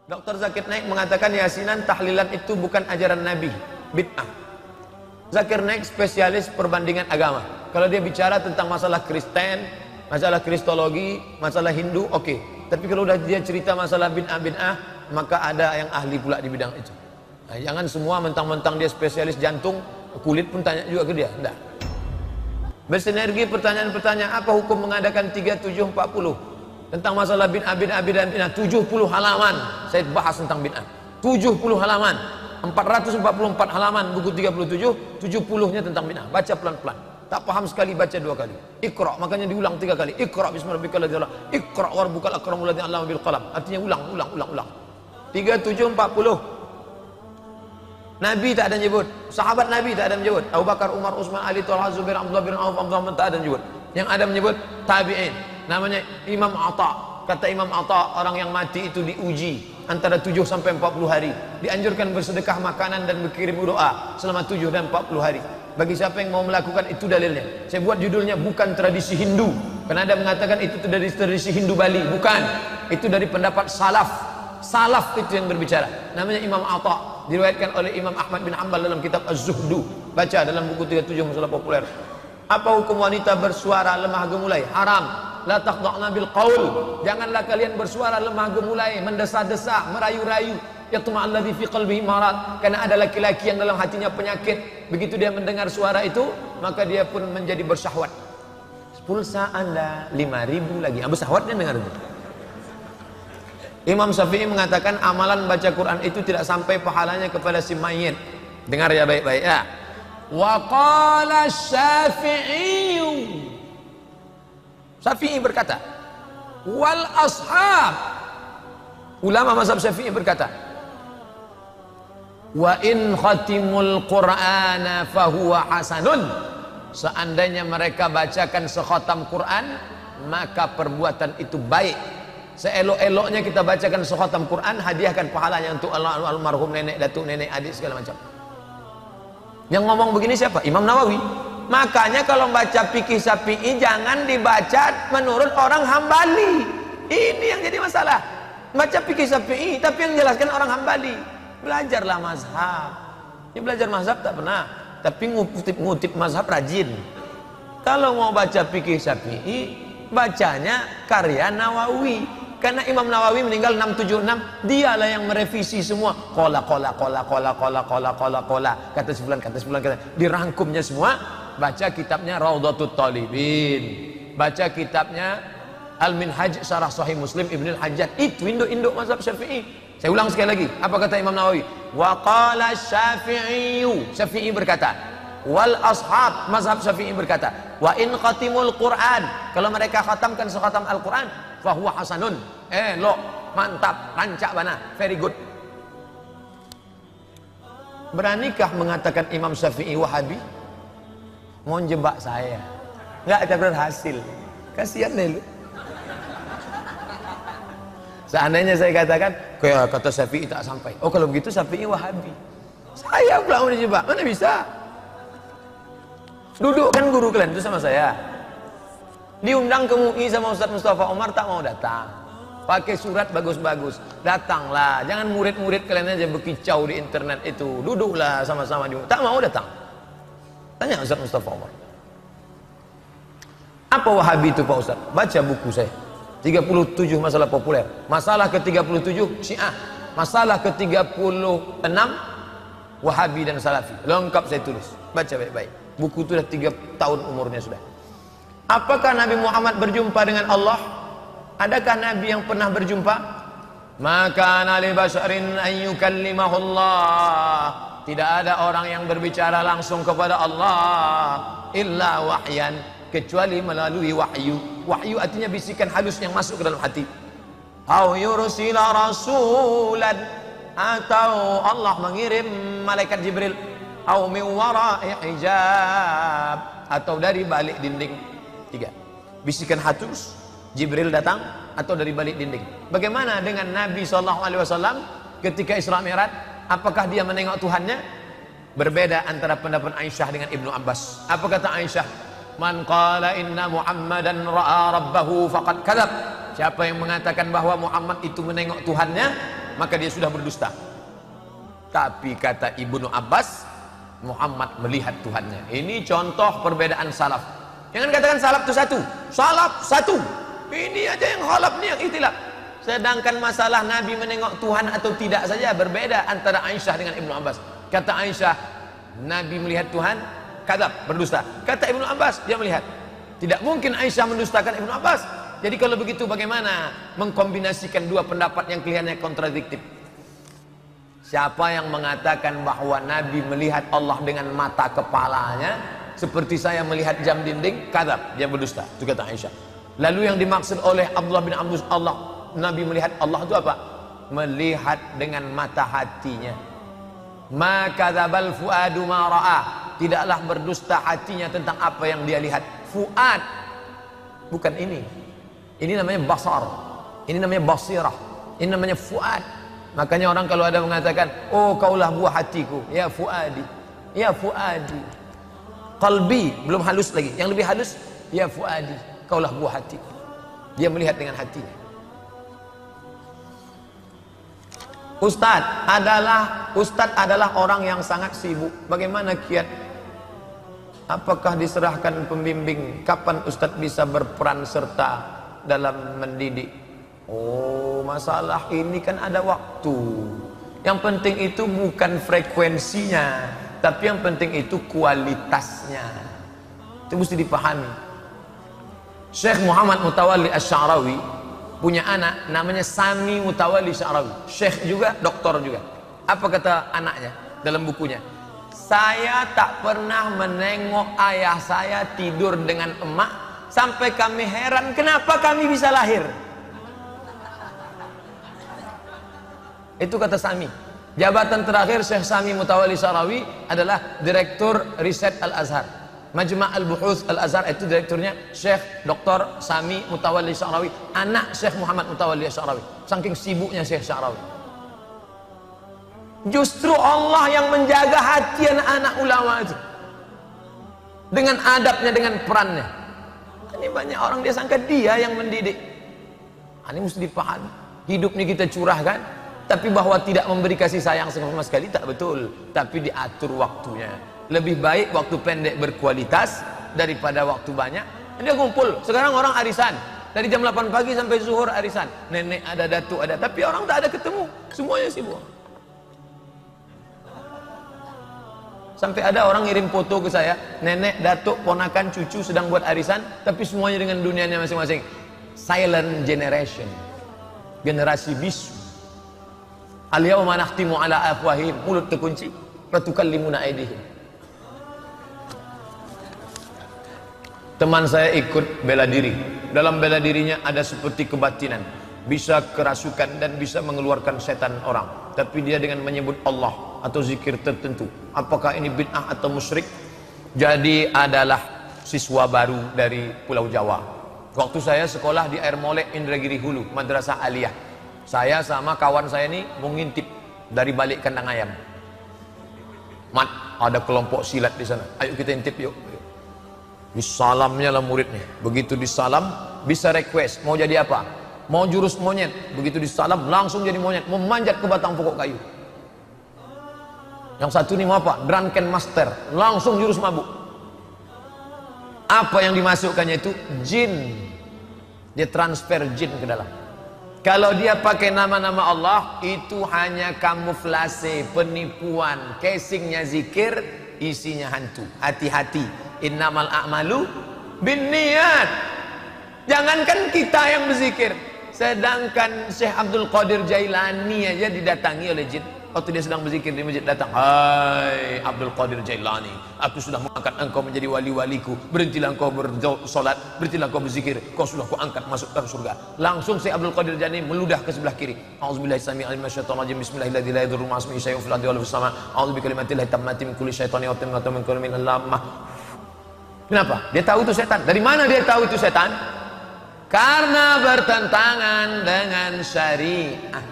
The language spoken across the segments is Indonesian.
Dr. Zakir Naik mengatakan yasinan tahlilan itu bukan ajaran Nabi, bid'ah. Zakir Naik spesialis perbandingan agama. Kalau dia bicara tentang masalah Kristen, masalah Kristologi, masalah Hindu, oke. Tapi kalau udah dia cerita masalah bid'ah, maka ada yang ahli pula di bidang itu. Nah, jangan semua mentang-mentang dia spesialis jantung, kulit pun tanya juga ke dia. Enggak. Bersinergi pertanyaan-pertanyaan, apa hukum mengadakan 3740? Tentang masalah bid'ah 70 halaman saya bahas tentang bid'ah. 70 halaman, 444 halaman buku 37, 70-nya tentang bid'ah. Baca pelan-pelan. Tak paham sekali baca 2 kali. Iqra, makanya diulang 3 kali. Iqra bismillahirrahmanirrahim. Iqra warbukal akramul ladzi 'allama bil qalam. Artinya ulang. 3740. Nabi tak ada nyebut, sahabat Nabi tak ada menyebut, Abu Bakar, Umar, Utsman, Ali, Thalhah, Zubair, Abdullah bin Auf, Abdurrahman, tak ada menyebut. Yang ada menyebut tabi'in. Namanya Imam Atha. Kata Imam Atha, orang yang mati itu diuji antara 7 sampai 40 hari. Dianjurkan bersedekah makanan dan berkirim doa selama 7 dan 40 hari. Bagi siapa yang mau melakukan, itu dalilnya. Saya buat judulnya bukan tradisi Hindu. Karena ada mengatakan itu dari tradisi Hindu Bali. Bukan. Itu dari pendapat salaf. Salaf itu yang berbicara. Namanya Imam Atha. Diriwayatkan oleh Imam Ahmad bin Hanbal dalam kitab Az-Zuhdu. Baca dalam buku 37 masalah populer. Apa hukum wanita bersuara lemah gemulai? Haram. La taqda'na bil qaul. Janganlah kalian bersuara lemah gemulai, mendesah-desah, merayu-rayu. Yatma'alladzi fi qalbihi marad. Karena ada laki-laki yang dalam hatinya penyakit. Begitu dia mendengar suara itu, maka dia pun menjadi bersyahwat. Pulsa Anda 5.000 lagi. Bersyahwat dia dengar itu. Imam Syafi'i mengatakan amalan baca Quran itu tidak sampai pahalanya kepada si mayit. Dengar ya baik-baik ya. Wa qala Syafi'i. Syafi'i berkata, wal ashab, ulama mazhab Syafi'i berkata, wa in khatimul qur'ana fahuwa hasanun. Seandainya mereka bacakan sekhatam Quran, maka perbuatan itu baik. Seelok-eloknya kita bacakan sekhatam Quran, hadiahkan pahalanya untuk almarhum nenek, datuk, nenek, adik, segala macam. Yang ngomong begini siapa? Imam Nawawi. Makanya kalau baca fikih Syafi'i jangan dibaca menurut orang Hambali. Ini yang jadi masalah. Baca fikih Syafi'i tapi yang jelaskan orang Hambali. Belajarlah mazhab. Ini belajar mazhab tak pernah, tapi ngutip mazhab rajin. Kalau mau baca fikih Syafi'i, bacanya karya Nawawi. Karena Imam Nawawi meninggal 676, dialah yang merevisi semua. Kola. Kata sebulan, dirangkumnya semua. Baca kitabnya Raudhatut Talibin, baca kitabnya Al-Minhaj Syarah Sahih Muslim Ibnul Hajjaj. Itu induk-induk mazhab Syafi'i. Saya ulang sekali lagi, apa kata Imam Nawawi? Wa qala Syafi'i, Syafi'i berkata, wal ashab, mazhab Syafi'i berkata, wa in khatimul Quran, kalau mereka khatamkan sekhatam Al-Quran, fahuwa hasanun. Lo mantap, rancak bana, very good. Beranikah mengatakan Imam Syafi'i Wahabi? Mau jebak saya, nggak ada berhasil. Kasihan deh lu. Seandainya saya katakan, kayak kata Syafi'i tak sampai. Oh kalau begitu Syafi'i Wahabi. Saya pula mau dijebak, mana bisa? Duduk kan guru kalian itu sama saya. Diundang ke MUI sama Ustaz Mustafa Omar, tak mau datang. Pakai surat bagus-bagus, datanglah. Jangan murid-murid kalian aja berkicau di internet itu. Duduklah sama-sama di. Tak mau datang. Tanya Ustaz Mustafa Omar. Apa Wahabi itu Pak Ustaz? Baca buku saya. 37 masalah populer. Masalah ke-37 Syiah. Masalah ke-36 Wahabi dan Salafi. Lengkap saya tulis. Baca baik-baik. Buku itu sudah 3 tahun umurnya sudah. Apakah Nabi Muhammad berjumpa dengan Allah? Adakah Nabi yang pernah berjumpa? Maka Nabi Basharin an yukallimahullah. Tidak ada orang yang berbicara langsung kepada Allah illa wahyan, kecuali melalui wahyu. Wahyu artinya bisikan halus yang masuk ke dalam hati. Au yursila rasulan, atau Allah mengirim malaikat Jibril. Au min wara'i hijab, atau dari balik dinding. 3. Bisikan halus, Jibril datang, atau dari balik dinding. Bagaimana dengan Nabi SAW ketika Isra Mi'raj? Apakah dia menengok Tuhannya? Berbeda antara pendapat Aisyah dengan Ibnu Abbas. Apa kata Aisyah? Man qala inna Muhammadan ra'a rabbahu faqad kadzab. Siapa yang mengatakan bahwa Muhammad itu menengok Tuhannya, maka dia sudah berdusta. Tapi kata Ibnu Abbas, Muhammad melihat Tuhannya. Ini contoh perbedaan salaf. Jangan katakan salaf itu satu. Salaf satu. Ini aja yang khalaf, ini yang ikhtilaf. Sedangkan masalah Nabi menengok Tuhan atau tidak saja berbeda antara Aisyah dengan Ibnu Abbas. Kata Aisyah, Nabi melihat Tuhan, kadzab, berdusta. Kata Ibnu Abbas, dia melihat. Tidak mungkin Aisyah mendustakan Ibnu Abbas. Jadi kalau begitu bagaimana mengkombinasikan dua pendapat yang kelihatannya kontradiktif? Siapa yang mengatakan bahwa Nabi melihat Allah dengan mata kepalanya seperti saya melihat jam dinding, kadzab, dia berdusta. Itu kata Aisyah. Lalu yang dimaksud oleh Abdullah bin Abbas, Allah, Nabi melihat Allah itu apa? Melihat dengan mata hatinya. Ma kadzabal fuadu ma ra'a. Tidaklah berdusta hatinya tentang apa yang dia lihat. Fuad, bukan ini. Ini namanya basar. Ini namanya basirah. Ini namanya fuad. Makanya orang kalau ada mengatakan, oh kaulah buah hatiku, ya fuadi, ya fuadi. Qalbi belum halus lagi. Yang lebih halus, ya fuadi, kaulah buah hatiku. Dia melihat dengan hatinya. Ustadz adalah orang yang sangat sibuk. Bagaimana kiat? Apakah diserahkan pembimbing? Kapan Ustadz bisa berperan serta dalam mendidik? Oh, masalah ini kan ada waktu. Yang penting itu bukan frekuensinya, tapi yang penting itu kualitasnya. Itu mesti dipahami. Syekh Muhammad Mutawalli Asy-Sya'rawi punya anak namanya Sami Mutawalli Sya'rawi. Syekh juga, doktor juga. Apa kata anaknya dalam bukunya? Saya tak pernah menengok ayah saya tidur dengan emak sampai kami heran kenapa kami bisa lahir. Itu kata Sami. Jabatan terakhir Syekh Sami Mutawalli Sya'rawi adalah Direktur Riset Al-Azhar. Majma' Al-Buhuth Al-Azhar itu direkturnya Syekh Dr. Sami Mutawalli Sya'rawi, anak Syekh Muhammad Mutawalli Sya'rawi. Saking sibuknya Syekh Sya'rawi. Justru Allah yang menjaga hati anak-anak ulama itu. Dengan adabnya, dengan perannya. Ini banyak orang dia sangka dia yang mendidik. Ini mesti dipahami. Hidup ini kita curahkan, tapi bahwa tidak memberi kasih sayang sama sekali tak betul. Tapi diatur waktunya. Lebih baik waktu pendek berkualitas daripada waktu banyak. Dia ngumpul. Sekarang orang arisan. Dari jam 8 pagi sampai zuhur arisan. Nenek ada, datuk ada. Tapi orang tak ada ketemu. Semuanya sibuk. Sampai ada orang ngirim foto ke saya. Nenek, datuk, ponakan, cucu sedang buat arisan. Tapi semuanya dengan dunianya masing-masing. Silent generation. Generasi bisu. Al-yawma nakhtimu ala afwahim, mulut terkunci, wa tukallimuna aydihim. Teman saya ikut bela diri. Dalam bela dirinya ada seperti kebatinan, bisa kerasukan dan bisa mengeluarkan setan orang. Tapi dia dengan menyebut Allah atau zikir tertentu. Apakah ini bid'ah atau musyrik? Jadi adalah siswa baru dari Pulau Jawa. Waktu saya sekolah di Air Molek Indragiri Hulu, Madrasah Aliyah. Saya sama kawan saya ini mau ngintip dari balik kandang ayam. Mat, ada kelompok silat di sana. Ayo kita intip yuk. Disalamnya lah muridnya. Begitu disalam, bisa request mau jadi apa? Mau jurus monyet. Begitu disalam langsung jadi monyet, memanjat ke batang pokok kayu. Yang satu ini mau apa? Drunken Master, langsung jurus mabuk. Apa yang dimasukkannya itu? Jin. Dia transfer jin ke dalam. Kalau dia pakai nama-nama Allah, itu hanya kamuflase, penipuan. Casingnya zikir, isinya hantu. Hati-hati. Innamal a'malu binniyat. Jangankan kita yang berzikir, sedangkan Syekh Abdul Qadir Jailani aja didatangi oleh jin. Waktu dia sedang berzikir di masjid, datang, hai Abdul Qadir Jailani, aku sudah mengangkat engkau menjadi wali-waliku. Berhentilah engkau bersolat, berhentilah engkau berzikir, kau sudah kuangkat masuk dalam surga. Langsung si Abdul Qadir Jailani meludah ke sebelah kiri. A'udzubillahi samii'al 'alim minasyaitonir rajim. Bismillahirrahmanirrahim. La yadurru ma'asmihi syai'un fil ardi wa la fis sama'. A'udzu bikalimatillahi tammati min kulli syaitonin wa tammatin min kulli minal lamah. Kenapa? Dia tahu itu setan. Dari mana dia tahu itu setan? Karena bertentangan dengan syariah.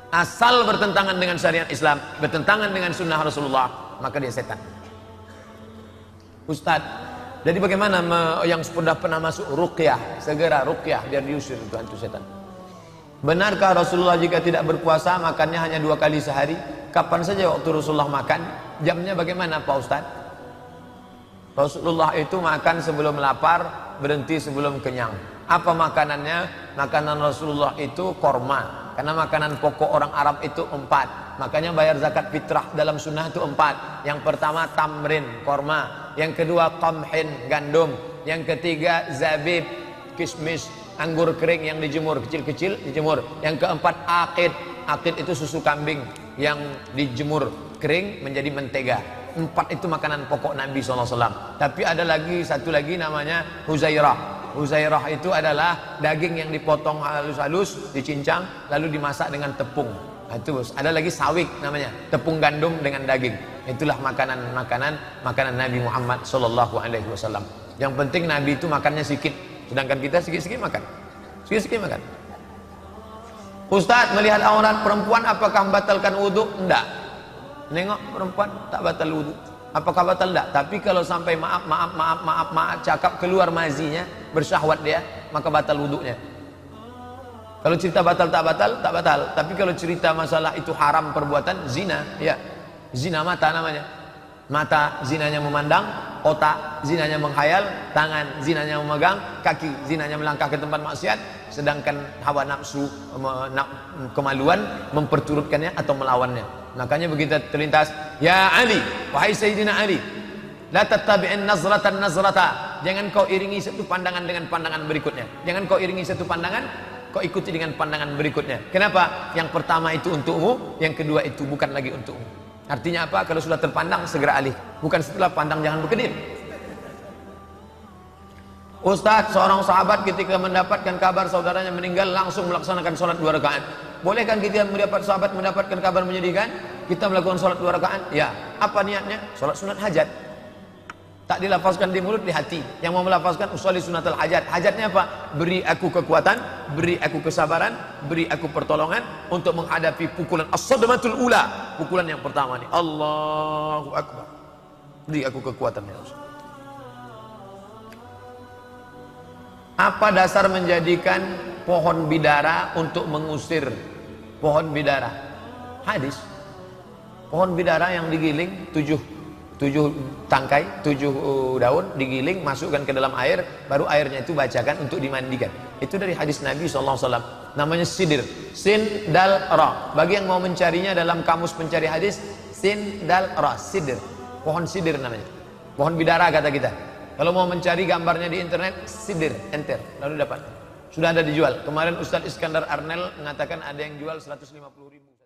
Asal bertentangan dengan syariat Islam, bertentangan dengan sunnah Rasulullah, maka dia setan. Ustadz, jadi bagaimana yang sudah pernah masuk ruqyah, segera ruqyah biar diusir itu hantu setan. Benarkah Rasulullah jika tidak berpuasa makannya hanya 2 kali sehari? Kapan saja waktu Rasulullah makan? Jamnya bagaimana Pak Ustadz? Rasulullah itu makan sebelum lapar, berhenti sebelum kenyang. Apa makanannya? Makanan Rasulullah itu korma. Karena makanan pokok orang Arab itu 4. Makanya bayar zakat fitrah dalam sunnah itu 4. Yang pertama tamrin, korma. Yang kedua qamhin, gandum. Yang ketiga zabib, kismis, anggur kering yang dijemur, kecil-kecil dijemur. Yang keempat aqid. Aqid itu susu kambing yang dijemur kering menjadi mentega. 4 itu makanan pokok Nabi SAW. Tapi ada lagi satu lagi namanya huzairah. Huzairah itu adalah daging yang dipotong halus-halus, dicincang, lalu dimasak dengan tepung. Nah, itu ada lagi sawik namanya, tepung gandum dengan daging. Itulah makanan Nabi Muhammad SAW. Yang penting Nabi itu makannya sedikit, sedangkan kita sikit-sikit makan. Sikit-sikit makan. Ustadz, melihat aurat perempuan apakah membatalkan wudhu? Enggak. Nengok perempuan tak batal wudhu. Apakah batal? Enggak. Tapi kalau sampai maaf cakap keluar mazinya, bersyahwat dia, maka batal wudhunya. Kalau cerita batal tak batal. Tapi kalau cerita masalah itu haram perbuatan, zina, ya. Zina mata namanya. Mata zinanya memandang, otak zinanya menghayal, tangan zinanya memegang, kaki zinanya melangkah ke tempat maksiat, sedangkan hawa nafsu, kemaluan memperturutkannya atau melawannya. Makanya begitu terlintas, ya Ali, wahai Sayyidina Ali, la tattabi'in nazratan nazrata. Jangan kau iringi satu pandangan dengan pandangan berikutnya. Jangan kau iringi satu pandangan, kau ikuti dengan pandangan berikutnya. Kenapa? Yang pertama itu untukmu, yang kedua itu bukan lagi untukmu. Artinya apa? Kalau sudah terpandang segera alih. Bukan setelah pandang jangan berkedip. Ustadz, seorang sahabat ketika mendapatkan kabar saudaranya meninggal langsung melaksanakan sholat 2 rakaat. Boleh kan kita mendapatkan kabar menyedihkan, kita melakukan sholat 2 rakaat? Ya. Apa niatnya? Sholat sunat hajat. Tak dilafazkan di mulut, di hati. Yang mau melafazkan usolli sunatul hajat. Hajatnya apa? Beri aku kekuatan, beri aku kesabaran, beri aku pertolongan untuk menghadapi pukulan as-sadmatul ula. Pukulan yang pertama nih. Allahu Akbar. Beri aku kekuatan ya Rasul. Apa dasar menjadikan pohon bidara untuk mengusir pohon bidara? Hadis. Pohon bidara yang digiling 7 tangkai, 7 daun digiling, masukkan ke dalam air, baru airnya itu bacakan untuk dimandikan. Itu dari hadis Nabi SAW. Namanya sidir, sin dal ra. Bagi yang mau mencarinya dalam kamus pencari hadis, sin dal ra, sidir. Pohon sidir namanya. Pohon bidara kata kita. Kalau mau mencari gambarnya di internet, sidir, enter, lalu dapat. Sudah ada dijual. Kemarin Ustadz Iskandar Arnel mengatakan ada yang jual 150.000.